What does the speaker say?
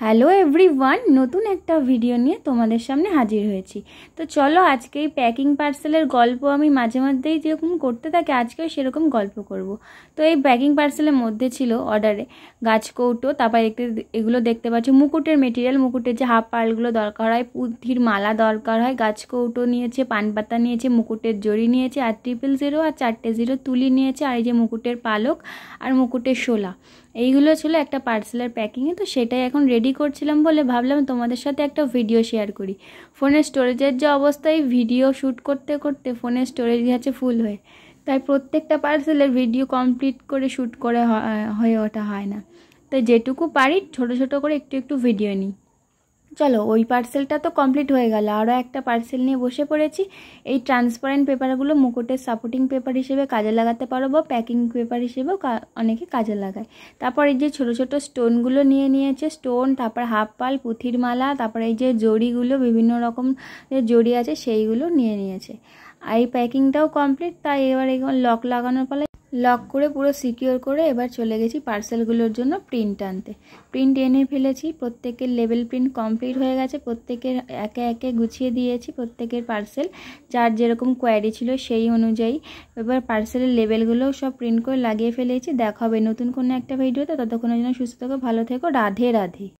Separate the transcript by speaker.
Speaker 1: Hello everyone, নতুন একটা video নিয়ে তোমাদের সামনে হাজির হয়েছি। তো চলো আজকে এই প্যাকিং পার্সেলের গল্প আমি মাঝে মধ্যেই যেরকম করতে থাকি আজকেও সেরকম গল্প করব। তো এই প্যাকিং পার্সেলের মধ্যে ছিল অর্ডারে গাছকৌটো, তারপর এগুলো দেখতে পাচ্ছ মুকুটের মেটেরিয়াল, মুকুটের যে হাফ পালগুলো দরকার হয়, পুঁথির মালা দরকার হয়, গাছকৌটো নিয়েছে, পানপাতা নিয়েছে, মুকুটের জড়ি নিয়েছে, আর 000 আর 4টে 0 তুলি নিয়েছে, আর এই যে মুকুটের পালক আর মুকুটের শোলা, এইগুলো ছিল একটা পার্সেলের প্যাকিংয়ে। তো সেটাই এখন রেডি করছিলাম বলে ভাবলাম তোমাদের সাথে একটা ভিডিও শেয়ার করি। ফোনের স্টোরেজের যে অবস্থায় ভিডিও শ্যুট করতে করতে ফোনের স্টোরেজ গেছে ফুল হয়ে, তাই প্রত্যেকটা পার্সেলের ভিডিও কমপ্লিট করে শ্যুট করে হয়ে ওঠা হয় না। তাই যেটুকু পারি ছোট ছোট করে একটু একটু ভিডিও নিই। চলো ওই পার্সেলটা তো কমপ্লিট হয়ে গেল, আরও একটা পার্সেল নিয়ে বসে পড়েছি। এই ট্রান্সপারেন্ট পেপারগুলো মুকুটের সাপোর্টিং পেপার হিসেবে কাজে লাগাতে পারো বা প্যাকিং পেপার হিসেবেও অনেকে কাজে লাগায়। তারপর এই যে ছোট ছোট স্টোনগুলো নিয়ে নিয়েছে, স্টোন, তারপর হাফ পাল, পুঁথির মালা, তারপর এই যে জড়িগুলো বিভিন্ন রকম যে জড়ি আছে সেইগুলো নিয়ে নিয়েছে। আর এই প্যাকিংটাও কমপ্লিট, তাই এবার লক লাগানোর পালা। লক করে পুরো সিকিওর করে এবার চলে গেছি পার্সেলগুলোর জন্য প্রিন্ট আনতে। প্রিন্ট এনে ফেলেছি, প্রত্যেকের লেবেল প্রিন্ট কমপ্লিট হয়ে গেছে, প্রত্যেকের একে একে গুছিয়ে দিয়েছি প্রত্যেকের পার্সেল, যার যেরকম কোয়ারি ছিল সেই অনুযায়ী। এবার পার্সেলের লেবেলগুলোও সব প্রিন্ট করে লাগিয়ে ফেলেছি। দেখা হবে নতুন কোনো একটা ভিডিওতে, ততক্ষণের জন্য সুস্থ থেকো, ভালো থেকো, রাধে রাধে।